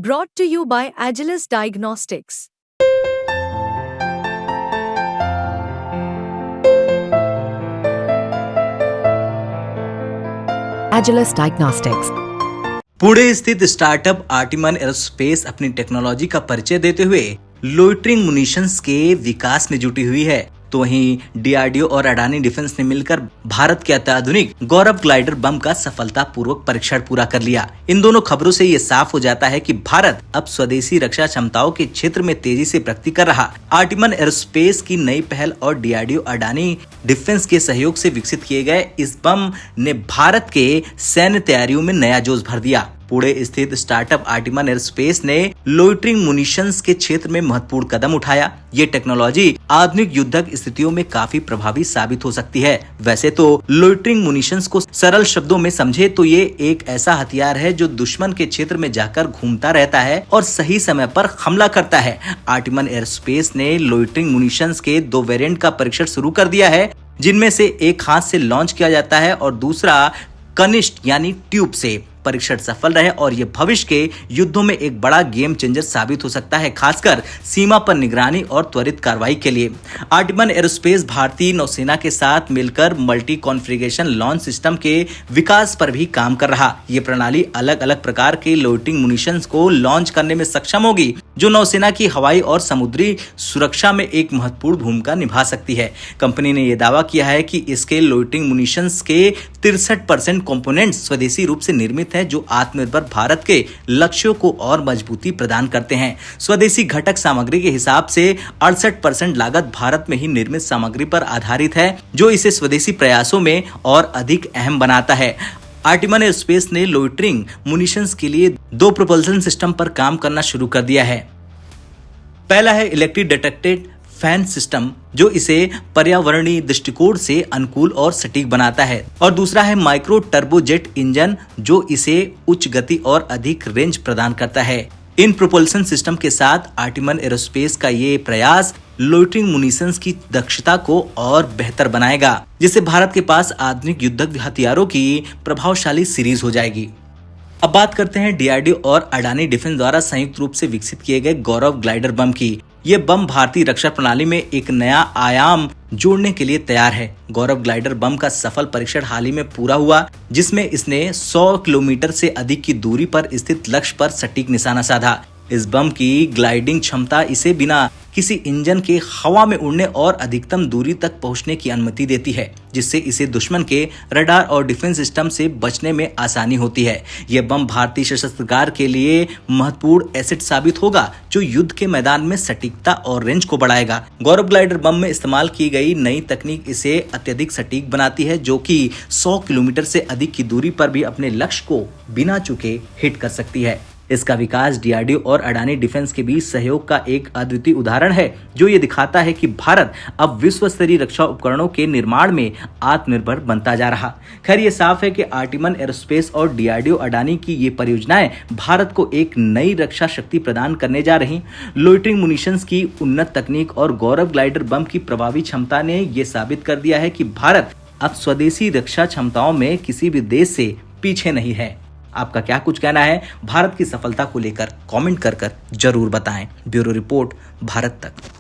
Brought to you by Agilus Diagnostics. Agilus Diagnostics. Pune स्थित startup आर्टिमन aerospace अपनी technology का परिचय देते हुए लोइटरिंग मुनिशंस के विकास में जुटी हुई है। तो वहीं डीआरडीओ और अडानी डिफेंस ने मिलकर भारत के अत्याधुनिक गौरव ग्लाइडर बम का सफलतापूर्वक परीक्षण पूरा कर लिया। इन दोनों खबरों से ये साफ हो जाता है कि भारत अब स्वदेशी रक्षा क्षमताओं के क्षेत्र में तेजी से प्रगति कर रहा। आर्टिमन एरोस्पेस की नई पहल और डीआरडीओ अडानी डिफेंस के सहयोग से विकसित किए गए इस बम ने भारत के सैन्य तैयारियों में नया जोश भर दिया। पुणे स्थित स्टार्टअप आर्टिमन एरोस्पेस ने लोइटरिंग मुनिशंस के क्षेत्र में महत्वपूर्ण कदम उठाया। ये टेक्नोलॉजी आधुनिक युद्धक स्थितियों में काफी प्रभावी साबित हो सकती है। वैसे तो लोइटरिंग मुनिशंस को सरल शब्दों में समझे तो ये एक ऐसा हथियार है जो दुश्मन के क्षेत्र में जाकर घूमता रहता है और सही समय पर हमला करता है। आर्टिमन एरोस्पेस ने लोइटरिंग मुनिशंस के 2 वेरिएंट का परीक्षण शुरू कर दिया है, जिनमें से एक हाथ से लॉन्च किया जाता है और दूसरा कनिष्ठ यानी ट्यूब से। परीक्षण सफल रहे और ये भविष्य के युद्धों में एक बड़ा गेम चेंजर साबित हो सकता है, खासकर सीमा पर निगरानी और त्वरित कार्रवाई के लिए। आर्टिमन एरोस्पेस भारतीय नौसेना के साथ मिलकर मल्टी कॉन्फ़िगरेशन लॉन्च सिस्टम के विकास पर भी काम कर रहा। ये प्रणाली अलग अलग प्रकार के लोइटरिंग मुनिशंस को लॉन्च करने में सक्षम होगी, जो नौसेना की हवाई और समुद्री सुरक्षा में एक महत्वपूर्ण भूमिका निभा सकती है। कंपनी ने यह दावा किया है कि इसके लोइटरिंग मुनिशंस के 63% कंपोनेंट स्वदेशी रूप से निर्मित है, जो आत्मनिर्भर भारत के लक्ष्यों को और मजबूती प्रदान करते हैं। स्वदेशी घटक सामग्री के हिसाब से 68% लागत भारत में ही निर्मित सामग्री पर आधारित है, जो इसे स्वदेशी प्रयासों में और अधिक अहम बनाता है। आर्टिमन एरोस्पेस ने लोइटरिंग मुनिशंस के लिए 2 प्रोपल्शन सिस्टम पर काम करना शुरू कर दिया है। पहला है इलेक्ट्रिक डिटेक्टेड फैन सिस्टम, जो इसे पर्यावरणीय दृष्टिकोण से अनुकूल और सटीक बनाता है, और दूसरा है माइक्रो टर्बोजेट इंजन, जो इसे उच्च गति और अधिक रेंज प्रदान करता है। इन प्रोपल्शन सिस्टम के साथ आर्टिमन एरोस्पेस का ये प्रयास लोइटरिंग मुनिशंस की दक्षता को और बेहतर बनाएगा, जिससे भारत के पास आधुनिक युद्धक हथियारों की प्रभावशाली सीरीज हो जाएगी। अब बात करते हैं डीआरडीओ और अडानी डिफेंस द्वारा संयुक्त रूप से विकसित किए गए गौरव ग्लाइडर बम की। ये बम भारतीय रक्षा प्रणाली में एक नया आयाम जोड़ने के लिए तैयार है। गौरव ग्लाइडर बम का सफल परीक्षण हाल ही में पूरा हुआ, जिसमें इसने 100 किलोमीटर से अधिक की दूरी पर स्थित लक्ष्य पर सटीक निशाना साधा। इस बम की ग्लाइडिंग क्षमता इसे बिना किसी इंजन के हवा में उड़ने और अधिकतम दूरी तक पहुंचने की अनुमति देती है, जिससे इसे दुश्मन के रडार और डिफेंस सिस्टम से बचने में आसानी होती है। यह बम भारतीय सशस्त्र गार्ड के लिए महत्वपूर्ण एसेट साबित होगा, जो युद्ध के मैदान में सटीकता और रेंज को बढ़ाएगा। गौरव ग्लाइडर बम में इस्तेमाल की गई नई तकनीक इसे अत्यधिक सटीक बनाती है, जो कि 100 किलोमीटर से अधिक की दूरी पर भी अपने लक्ष्य को बिना चूके हिट कर सकती है। इसका विकास डीआरडीओ और अडानी डिफेंस के बीच सहयोग का एक अद्वितीय उदाहरण है, जो ये दिखाता है कि भारत अब विश्व स्तरीय रक्षा उपकरणों के निर्माण में आत्मनिर्भर बनता जा रहा। खैर, ये साफ है कि आर्टिमन एरोस्पेस और डीआरडीओ अडानी की ये परियोजनाएं भारत को एक नई रक्षा शक्ति प्रदान करने जा रही। लोइटरिंग मुनिशंस की उन्नत तकनीक और गौरव ग्लाइडर बम की प्रभावी क्षमता ने ये साबित कर दिया है कि भारत अब स्वदेशी रक्षा क्षमताओं में किसी भी देश से पीछे नहीं है। आपका क्या कुछ कहना है भारत की सफलता को लेकर? कमेंट कर जरूर बताएं। ब्यूरो रिपोर्ट, भारत तक।